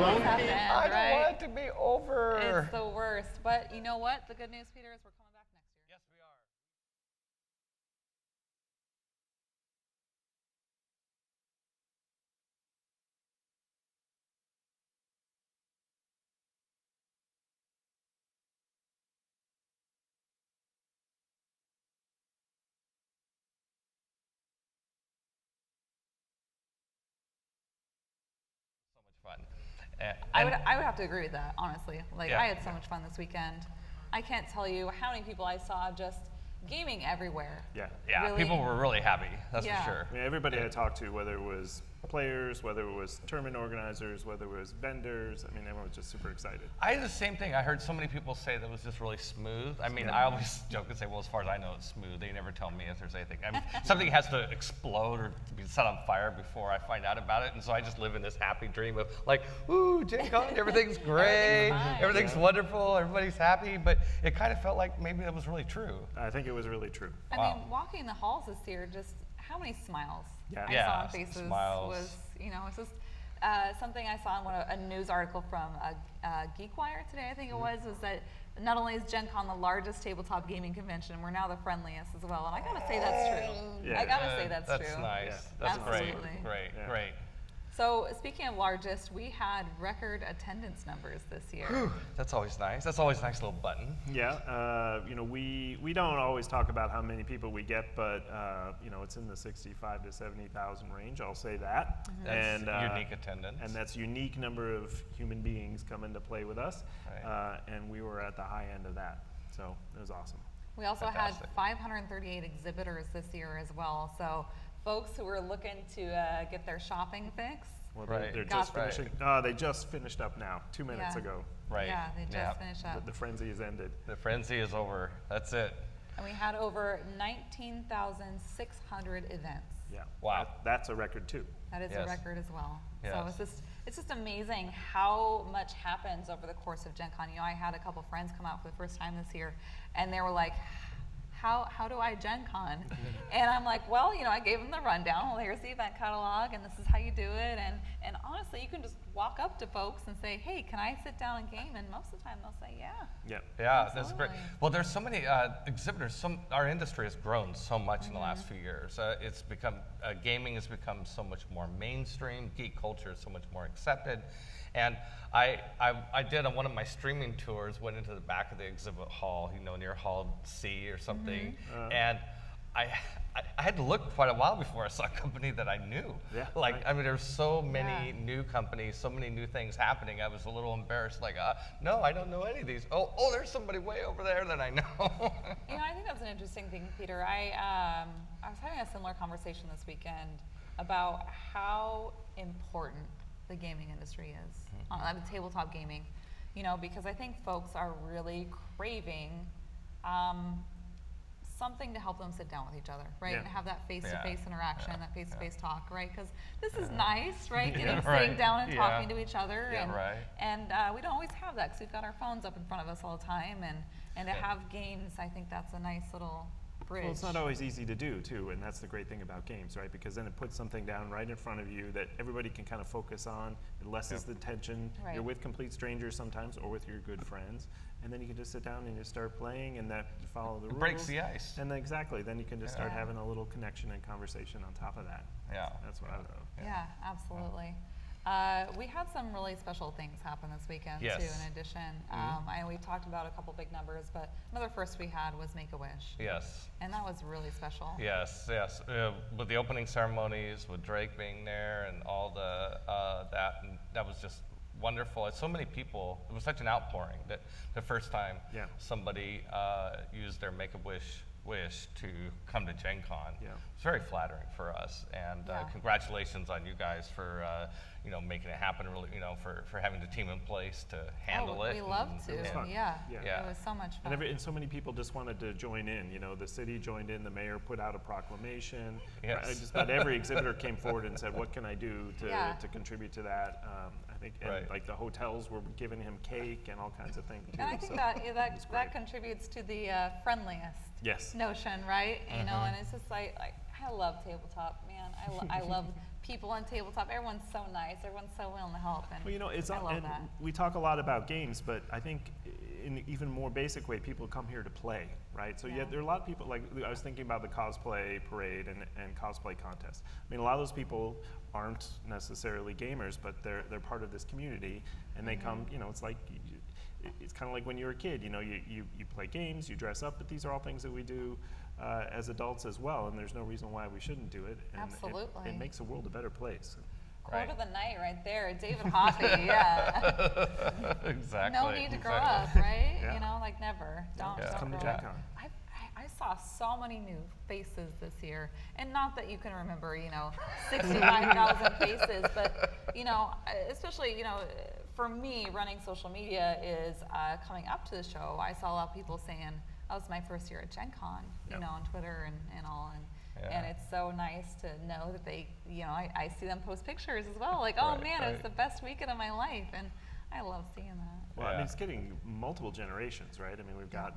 always have to end, I don't right? want it to be over. It's the worst. But you know what? The good news, Peter, is we're coming back next year. Yes, we are. So much fun. I would have to agree with that, honestly. Like, Yeah. I had so much fun this weekend. I can't tell you how many people I saw just gaming everywhere. Yeah. Yeah, Really? people were really happy. That's Yeah. for sure. I mean, everybody I talked to, whether it was players, whether it was tournament organizers, whether it was vendors, I mean, everyone was just super excited. I had the same thing. I heard so many people say that it was just really smooth. I mean, I always joke and say, well, as far as I know, it's smooth. They never tell me if there's anything. I mean, something has to explode or be set on fire before I find out about it. And so I just live in this happy dream of like, ooh, Gen Con, everything's great, fine. everything's wonderful, everybody's happy. But it kind of felt like maybe that was really true. I think it was really true. I Wow. mean, walking the halls this year, just how many smiles Yeah. I Yeah, saw on faces smiles. was, you know, it's just something I saw in a news article from GeekWire today, I think it was that not only is Gen Con the largest tabletop gaming convention, we're now the friendliest as well. And I gotta say that's true. Yeah. I gotta say that's true. That's nice. Yeah. That's Absolutely. great. Yeah. Great. So speaking of largest, we had record attendance numbers this year. That's always nice. That's always a nice little button. Yeah, you know, we don't always talk about how many people we get, but you know, it's in the 65 to 70,000 range. I'll say that. That's And unique attendance. And that's unique number of human beings coming to play with us, Right. and we were at the high end of that, so it was awesome. We also Fantastic. had 538 exhibitors this year as well. So folks who were looking to get their shopping fix. Well, Right. they're Got just right. finishing. They just finished up now, 2 minutes Yeah. ago. Right. Yeah, they just Yeah. finished up. The frenzy has ended. The frenzy is over. That's it. And we had over 19,600 events. Yeah. Wow. That's a record too. That is Yes. a record as well. So Yes. it's just amazing how much happens over the course of Gen Con. You know, I had a couple friends come out for the first time this year, and they were like, how do I Gen Con? And I'm like, well, you know, I gave them the rundown. Well, here's the event catalog, and this is how you do it. And honestly, you can just walk up to folks and say, hey, can I sit down and game? And most of the time, they'll say, yeah. Yeah. Yeah, that's great. Absolutely. Well, there's so many exhibitors. Our industry has grown so much in the last few years. It's become gaming has become so much more mainstream. Geek culture is so much more accepted. And I did on one of my streaming tours, went into the back of the exhibit hall, you know, near Hall C or something, and I had to look quite a while before I saw a company that I knew. Yeah, Like, right. I mean, there's so many Yeah. new companies, so many new things happening. I was a little embarrassed, like, no, I don't know any of these. Oh, there's somebody way over there that I know. You know, I think that's an interesting thing, Peter. I was having a similar conversation this weekend about how important the gaming industry is, the tabletop gaming. You know, because I think folks are really craving something to help them sit down with each other, right? Yeah. And have that face-to-face Yeah. interaction, Yeah. that face-to-face talk, right? Because this is nice, right? Yeah, Getting right. sitting down and Yeah. talking to each other, Yeah, and right. and we don't always have that because we've got our phones up in front of us all the time, and to Yeah. have games, I think that's a nice little bridge. Well, it's not always easy to do too, and that's the great thing about games, right? Because then it puts something down right in front of you that everybody can kind of focus on. It lessens the tension. Right. You're with complete strangers sometimes, or with your good friends, and then you can just sit down and you start playing, and that you follow the rules. Breaks the ice. And then, exactly, then you can just start Yeah. having a little connection and conversation on top of that. Yeah. That's what I love. Yeah, absolutely. We had some really special things happen this weekend Yes. too. In addition, I know we've talked about a couple big numbers, but another first we had was Make a Wish, Yes. and that was really special. Yes. With the opening ceremonies, with Drake being there, and all that was just wonderful. And so many people. It was such an outpouring that the first time Yeah. somebody used their Make-A-Wish wish to come to Gen Con. Yeah. It's very flattering for us, and Yeah. congratulations on you guys for making it happen. Really, for having the team in place to handle it. We love and- to. It was fun. Yeah. Yeah. It was so much fun. And so many people just wanted to join in. You know, the city joined in. The mayor put out a proclamation. Yes. Just about every exhibitor came forward and said, "What can I do to, Yeah. to contribute to that?" I think, and Right. like the hotels were giving him cake and all kinds of things too. And I think so that it was that great. contributes to the friendliest Yes. notion, right? You know, Mm-hmm. and it's just like I love tabletop, man. I love people on tabletop. Everyone's so nice. Everyone's so willing to help, and Well, you know, it's I love and that. we talk a lot about games, but I think in an even more basic way, people come here to play, right? So Yeah. there are a lot of people, like I was thinking about the cosplay parade and cosplay contest. I mean, a lot of those people aren't necessarily gamers, but they're part of this community, and they come, you know, it's like, it's kind of like when you were a kid, you know, you play games, you dress up, but these are all things that we do as adults as well, and there's no reason why we shouldn't do it. And Absolutely. It makes the world a better place. Quote of the night right there, David Hoffey, yeah. Exactly. No need to grow exactly. up, right? Yeah. You know, like never. Don't, Yeah. don't Come to grow Gen up. Con. I saw so many new faces this year, and not that you can remember, you know, 65,000 faces, but you know, especially, you know, for me, running social media is coming up to the show. I saw a lot of people saying, "That was my first year at Gen Con," you Yep. know, on Twitter and all, and Yeah. it's so nice to know that they, you know, I see them post pictures as well, like, oh Right, man, it was right. the best weekend of my life, and I love seeing that. Well, I Yeah. mean, it's getting multiple generations, right? I mean, we've got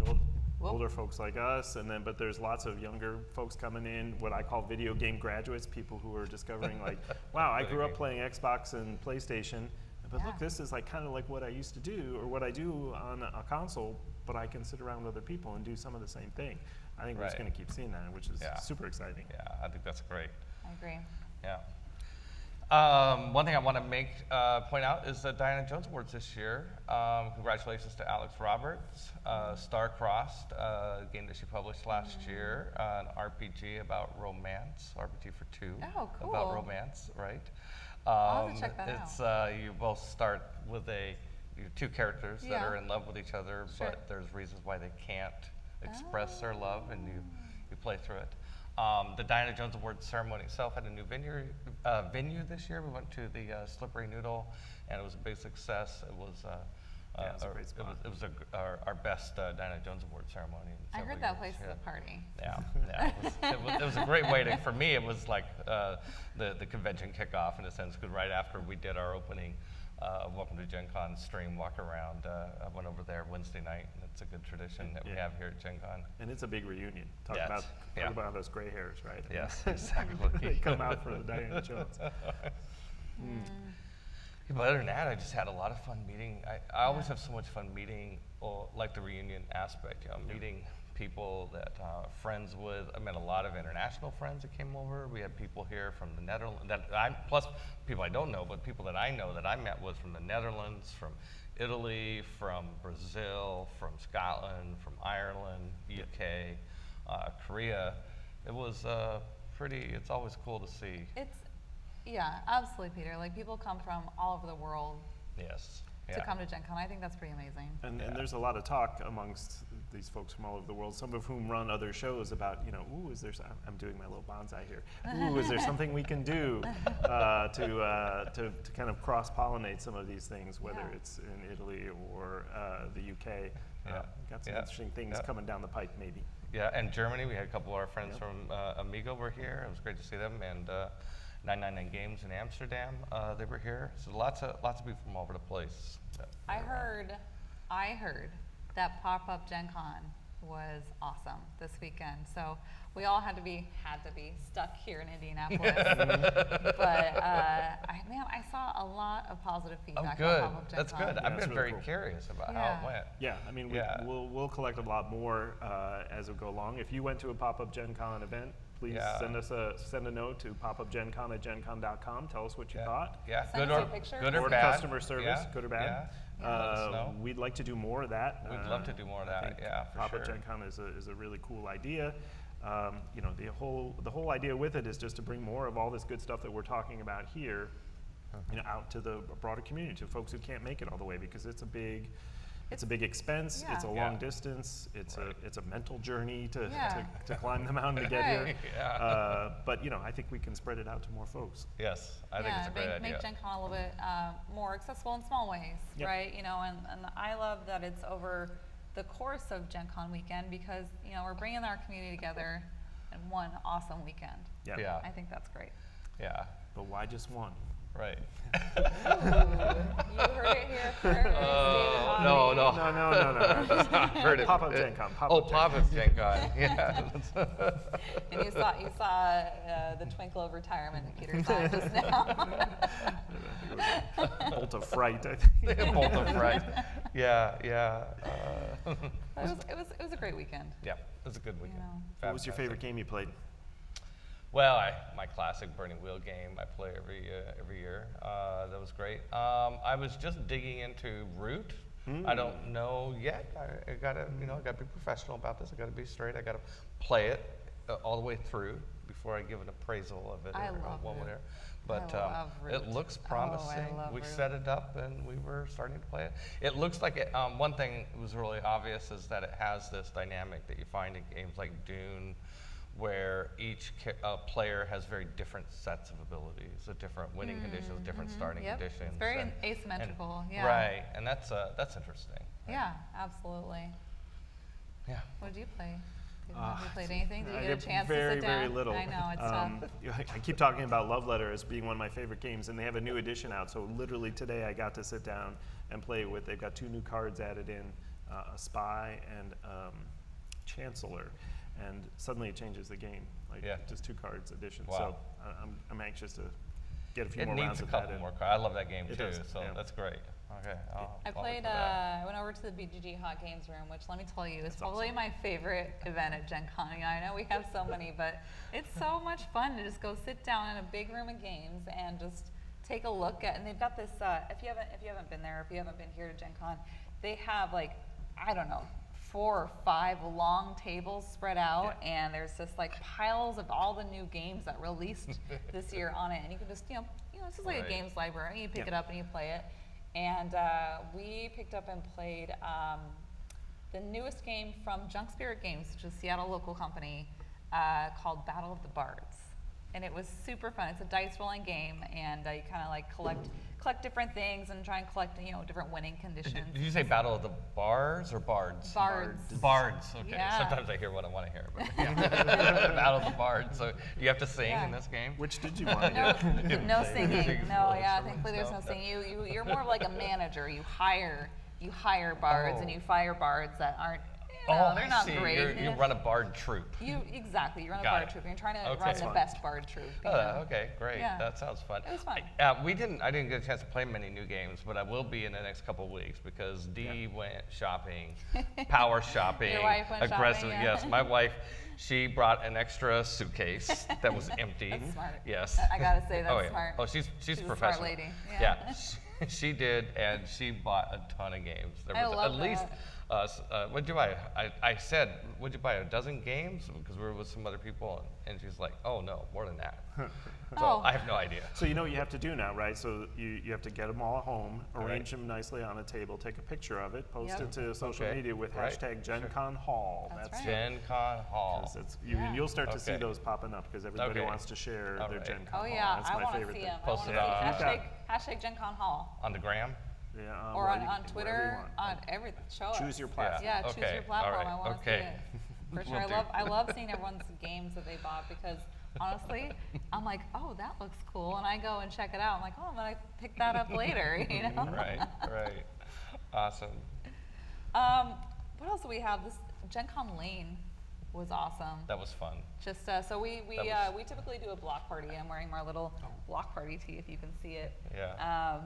Whoop. older folks like us, and then, but there's lots of younger folks coming in, what I call video game graduates, people who are discovering like, wow, I grew up playing Xbox and PlayStation, but Yeah. look, this is like kind of like what I used to do, or what I do on a console, but I can sit around with other people and do some of the same thing. I think we're just Right. going to keep seeing that, which is Yeah. super exciting. Yeah, I think that's great. I agree. Yeah. One thing I want to point out is the Diana Jones Awards this year. Congratulations to Alex Roberts, Star-Crossed, a game that she published last year, an RPG about romance, RPG for two, Oh, cool. about romance, right? I'll have to check that it's, you both start with your two characters that Yeah. are in love with each other, Sure. but there's reasons why they can't express their love, and you play through it. The Diana Jones Awards ceremony itself had a new venue this year. We went to the Slippery Noodle, and it was a big success. It was Yeah, it's a great spot. it was our best Diana Jones Award ceremony. In I several heard that years, place is yeah. a party. Yeah, yeah. It was a great way to, for me, it was like the convention kickoff in a sense, because right after we did our opening Welcome to Gen Con stream walk around, I went over there Wednesday night, and it's a good tradition that we Yeah. have here at Gen Con. And it's a big reunion. Talk Yes. about Yeah. those gray hairs, right? Yes, exactly. They come out for the Diana Jones. Yeah, but other than that, I just had a lot of fun meeting. I always have so much fun meeting, like the reunion aspect, you know, meeting people that friends with. I met a lot of international friends that came over. We had people here from the Netherlands, plus people I don't know, but people that I know that I met with from the Netherlands, from Italy, from Brazil, from Scotland, from Ireland, UK, Korea. It was it's always cool to see. Yeah, absolutely, Peter. Like, people come from all over the world Yes. to Yeah. come to Gen Con. I think that's pretty amazing. And Yeah. there's a lot of talk amongst these folks from all over the world, some of whom run other shows about, you know, ooh, is there, I'm doing my little bonsai here. Ooh, is there something we can do to kind of cross-pollinate some of these things, whether Yeah. it's in Italy or the UK. Yeah. Got some Yeah. interesting things Yeah. coming down the pipe, maybe. Yeah, and Germany, we had a couple of our friends Yep. from Amigo were here. It was great to see them, and 999 Games in Amsterdam, they were here. So lots of people from all over the place. I heard that pop-up Gen Con was awesome this weekend. So we all had to be stuck here in Indianapolis. But I saw a lot of positive Oh, feedback good. on pop-up Gen That's Con. good. Yeah, I've it's been really very cool. curious about how Yeah. it went. Yeah, I mean, Yeah. we'll collect a lot more as we go along. If you went to a pop-up Gen Con event, please Yeah. send a note to popupgencon@gencon.com. Tell us what you Yeah. thought. Yeah, Send good us or your pictures. good or Or bad. customer service, Yeah, good or bad. Yeah. Let us know. We'd like to do more of that. We'd love to do more of I that, think yeah, for Pop-up sure. Gen Con is a really cool idea. You know, the whole idea with it is just to bring more of all this good stuff that we're talking about here, you know, out to the broader community, to folks who can't make it all the way, because it's a big expense. Yeah. It's a Yeah. long distance. It's a mental journey to Yeah. climb the mountain to get here. Right. Yeah. But you know, I think we can spread it out to more folks. Yes, I think it's a great idea. Make Gen Con a little bit more accessible in small ways, Yep. right? You know, and I love that it's over the course of Gen Con weekend, because, you know, we're bringing our community together in one awesome weekend. Yeah. Yeah. I think that's great. Yeah. But why just one? Right. You heard it here first. David Hobby. No. No. Heard it. Pop-up Gen Con, Oh, pop-up pop-up Gen Con. Yeah. And you saw the twinkle of retirement in Peter's eye just now. Bolt of fright, I think. Bolt of fright. Yeah. It was a great weekend. Yeah, it was a good weekend. know. What was your Fantastic. favorite game you played? Well, my classic Burning Wheel game I play every year. That was great. I was just digging into Root. I don't know yet. I gotta be professional about this. I gotta be straight. I gotta play it all the way through before I give an appraisal of it. I or love one Root. whatever. But love Root. it looks Oh, I promising. love We Root. set it up and we were starting to play it. It looks like it. One thing that was really obvious is that it has this dynamic that you find in games like Dune, where each player has very different sets of abilities, different winning conditions, different starting Yep. conditions. It's very and- asymmetrical. and- Yeah. Right, and that's interesting. Yeah, absolutely. Yeah. What did you play? Have you played anything? Did you I get a did chance very, to sit down? very little. I know, it's tough. I keep talking about Love Letter as being one of my favorite games, and they have a new edition out. So literally today, I got to sit down and play with. They've got 2 new cards added in, a Spy and Chancellor, and suddenly it changes the game. Like Yeah. just 2 cards addition. Wow. So I'm anxious to get a few It more needs rounds a of couple that in. more cards. I love that game It too, does, so yeah. that's great. Okay. I I'll played, look for that. I went over to the BGG Hot Games room, which let me tell you, is That's probably awesome. my favorite event at Gen Con. I know we have so many, but it's so much fun to just go sit down in a big room of games and just take a look at, and they've got this, if you haven't been there, if you haven't been here to Gen Con, they have like, I don't know, 4 or 5 long tables spread out, and there's just like piles of all the new games that released this year on it, and you can just, it's just like a Right. games library. You pick Yeah. it up and you play it. And we picked up and played the newest game from Junk Spirit Games, which is a Seattle local company, called Battle of the Bards. And it was super fun. It's a dice rolling game, and you kind of like collect different things and try and collect different winning conditions. Did you say Battle of the Bars or Bards? Bards. Bards. Okay. Yeah. Sometimes I hear what I want to hear. But yeah. Battle of the Bards. So you have to sing Yeah. in this game. Which did you want No, to do? no singing. No, yeah. No. Thankfully, there's no singing. You're more of like a manager. You hire bards and Oh. you fire bards that aren't. Oh, they're I not see. great. You run a bard troop. Exactly. You run a Got bard it. troop. You're trying to Okay. run That's the fun. best bard troop. you Oh, know? okay, great. Yeah. That sounds fun. It was fun. I didn't get a chance to play many new games, but I will be in the next couple of weeks because Dee went shopping, power shopping, Your wife went shopping, aggressive. yeah. Yes, my wife. She brought an extra suitcase that was empty. That's smart. Yes. I gotta say, that's oh, yeah. smart. Oh, she's She's a smart professional. lady. Yeah, Yeah. she did, and she bought a ton of games. There I was love at least. that. What'd you buy? I said, would you buy a dozen games? Because we were with some other people, and she's like, oh no, more than that. So Oh. I have no idea. So you know what you have to do now, right? So you have to get them all home, Right. arrange them nicely on a table, take a picture of it, post Yep. it to social Okay. media with Right. hashtag GenConHall. That's right. Gen Con Hall. 'cause it's, Yeah. you'll start to see Okay. those popping up because everybody Okay. wants to share All their right. Gen Con Oh Hall. yeah, That's I my want to favorite see thing. them. Post I it want to on- see hashtag Gen Con Hall. On the gram? Yeah, Or well, on you can- whatever you Twitter, want. on every show us. Choose your platform. Yeah, choose Okay, your platform. all right, I want to okay. see it. For sure. Will do. I love seeing everyone's games that they bought because honestly, I'm like, oh, that looks cool, and I go and check it out. I'm like, oh, I'm gonna pick that up later, you know. Right, right. Awesome. What else do we have? This Gen Con Lane was awesome. That was fun. Just so we That was- we typically do a block party. I'm wearing my little block party tee, if you can see it. Yeah.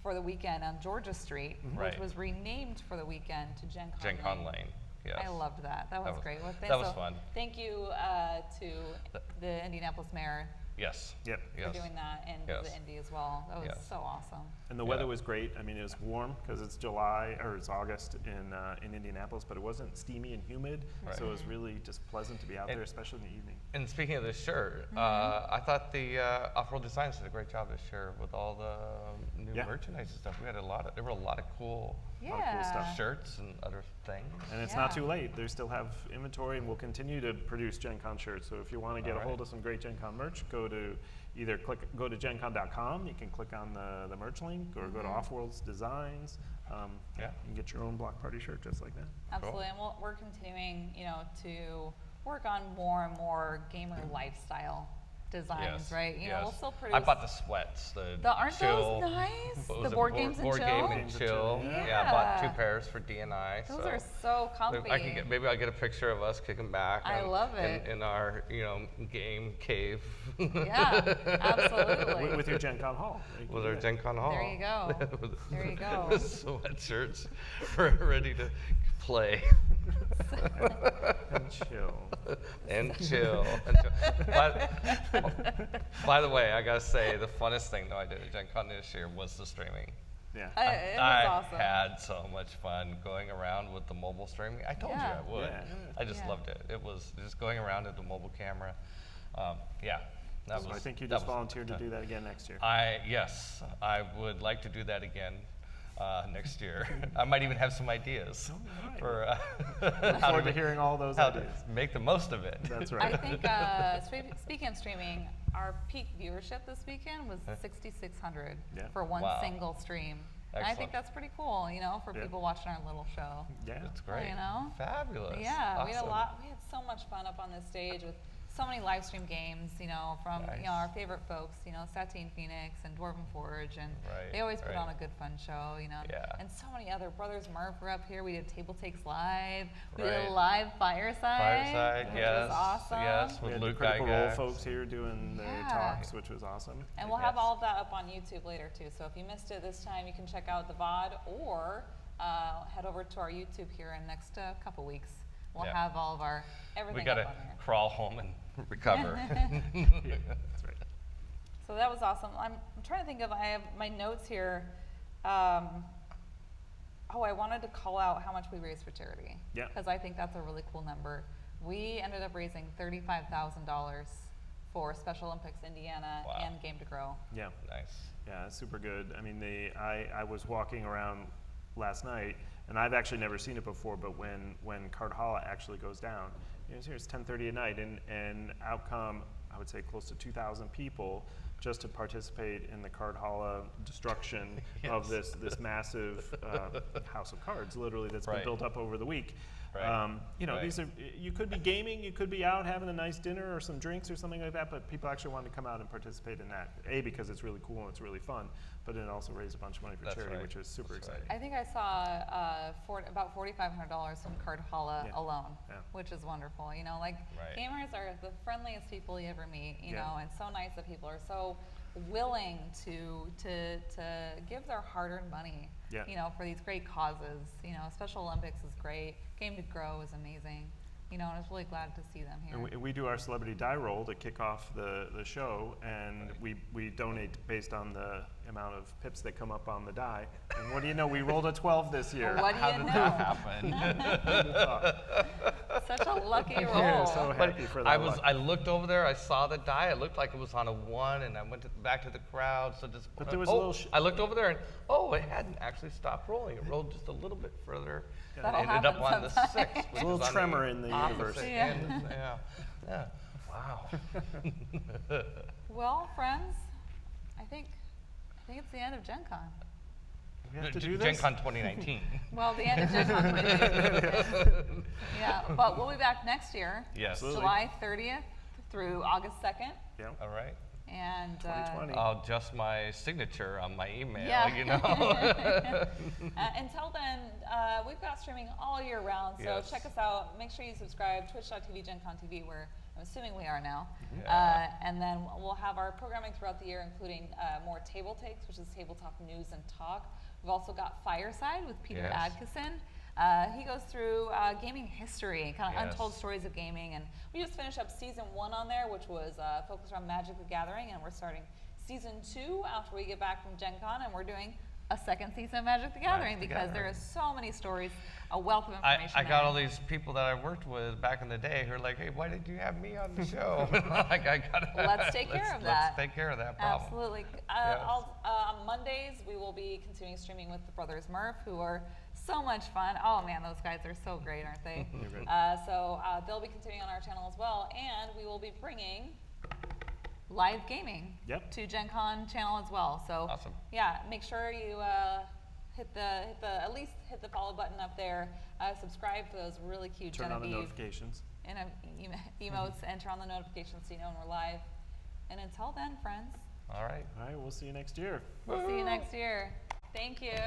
For the weekend on Georgia Street, Right. which was renamed for the weekend to Gen Con Gen Con Lane. Lane. Yes. I loved that. That was great. Well, that was fun. Thank you to the Indianapolis mayor Yes. Yep. Yes. for doing that, and Yes. the Indy as well. That was Yes. so awesome. And the Yeah. weather was great. I mean, it was warm because it's July or it's August in Indianapolis, but it wasn't steamy and humid, Right. so it was really just pleasant to be out And- there, especially in the evening. And speaking of this shirt, Mm-hmm. I thought the Off-Road Designs did a great job this year with all the new Yeah. merchandise and stuff. We had there were a lot of cool Yeah. lot of cool stuff. shirts and other things. And it's not Yeah. too late. They still have inventory, and we'll continue to produce Gen Con shirts. So if you want to get a All right. hold of some great Gen Con merch, go to GenCon.com. You can click on the merch link, or go to Offworld's Designs. Yeah. You can get your own block party shirt just like that. Absolutely, and we're continuing, to work on more and more gamer lifestyle designs, Yes, right? You know, yes. we'll still produce. I bought the sweats. Aren't chill, those nice? what The was it, board games and board chill? game Board and games and chill. chill, Yeah, I bought Yeah. 2 pairs for D&I. Those are so comfy. I can get, maybe I'll get a picture of us kicking back. I love it. In our, game cave. Yeah, absolutely. With your Gen Con Hall. You can With do our that. Gen Con Hall. There you go. There you go. Sweatshirts ready to play. And chill. And chill. By the way, I gotta say, the funnest thing that I did at Gen Con this year was the streaming. Yeah. It was I awesome. had so much fun going around with the mobile streaming. I told Yeah. you I would. Yeah. I just Yeah. loved it. It was just going around with the mobile camera. Yeah, that So was. I think you that just was volunteered to fun. do that again next year. Yes, I would like to do that again next year. I might even have some ideas right. for Look how forward to make- hearing all those how to ideas. make the most of it. That's I right. think, speaking of streaming, our peak viewership this weekend was 6,600 Yeah. for one Wow. single stream. And I think Excellent. that's pretty cool, for Yeah. people watching our little show. Yeah. It's great. You know? Fabulous. Yeah, we had a Awesome. lot. We had so much fun up on this stage with so many live stream games. From Nice. our favorite folks. Satine Phoenix and Dwarven Forge, and Right, they always put right. on a good fun show. Yeah. And so many other Brothers Murph were up here. We did Table Takes Live. We did Right. a live fireside. Fireside, which yes, was awesome. yes. We With had the Luke Critical Role Gygax. folks here doing their Yeah. talks, which was awesome. And we'll have Yes. all of that up on YouTube later too. So if you missed it this time, you can check out the VOD or head over to our YouTube here in the next couple weeks. We'll Yeah. have all of our everything We gotta up on there. crawl home and recover. That's right. So that was awesome. I'm trying to think of, I have my notes here. I wanted to call out how much we raised for charity. Yeah. Because I think that's a really cool number. We ended up raising $35,000 for Special Olympics Indiana Wow. and Game to Grow. Yeah. Nice. Yeah, it's super good. I mean, I was walking around last night, and I've actually never seen it before, but when Cardhalla actually goes down, it's here, it's 10:30 at night, and out come, I would say, close to 2,000 people just to participate in the Cardhalla destruction of this massive house of cards, literally, that's been Right. built up over the week. Right. Right. These are, you could be gaming, you could be out having a nice dinner or some drinks or something like that, but people actually wanted to come out and participate in that. A, because it's really cool and it's really fun, but it also raised a bunch of money for That's charity, right. which is super That's right. exciting. I think I saw about $4,500 from Cardhalla Yeah. alone, Yeah. which is wonderful. Right. Gamers are the friendliest people you ever meet, you Yeah. know, and so nice that people are so willing to give their hard-earned money, Yeah. for these great causes. Special Olympics is great. Game to Grow is amazing. And I was really glad to see them here. And we do our celebrity die roll to kick off the show, and we donate based on the amount of pips that come up on the die. And what do you know? We rolled a 12 this year. What do How you did know? that happen? Such a lucky roll. Yeah, so But happy for that. luck. I looked over there. I saw the die. It looked like it was on a 1, and I went back to the crowd. So just. But there was a little I looked over there, and it hadn't actually stopped rolling. It rolled just a little bit further. That'll and ended up happen on the sometimes. 6. There's a little tremor in the universe. opposite Yeah. end. Yeah. Wow. Well, friends, I think it's the end of Gen Con. We have to do Gen this? Con 2019. Well, the end of Gen Con 2019. Yeah, but we'll be back next year, Yes. Absolutely. July 30th through August 2nd. Yeah. All right. And 2020. I'll adjust my signature on my email. Yeah. Until then, we've got streaming all year round, so Yes. check us out. Make sure you subscribe, twitch.tv, GenCon TV, where I'm assuming we are now. Yeah. And then we'll have our programming throughout the year, including more Table Takes, which is tabletop news and talk. We've also got Fireside with Peter Yes. Adkison. He goes through gaming history and kind of Yes. untold stories of gaming. And we just finished up season 1 on there, which was focused around Magic the Gathering. And we're starting season 2 after we get back from Gen Con. And we're doing a second season of Magic the Gathering Magic the because there Gathering. is so many stories, a wealth of I information. got all these people that I worked with back in the day who are like, hey, why did you have me on the show? Like, I gotta, Let's take care of that. Let's take care of that problem. Absolutely. Yes. On Mondays, we will be continuing streaming with the Brothers Murph, who are so much fun. Oh man, those guys are so great, aren't they? They're great. So they'll be continuing on our channel as well, and we will be bringing live gaming Yep. to Gen Con channel as well. So Awesome. yeah, make sure you at least hit the follow button up there. Subscribe for those really cute Turn on the Genevieve notifications. emotes and turn on the notifications so you know when we're live. And until then, friends, All right. All right, we'll see you next year. we'll see you next year. Thank you.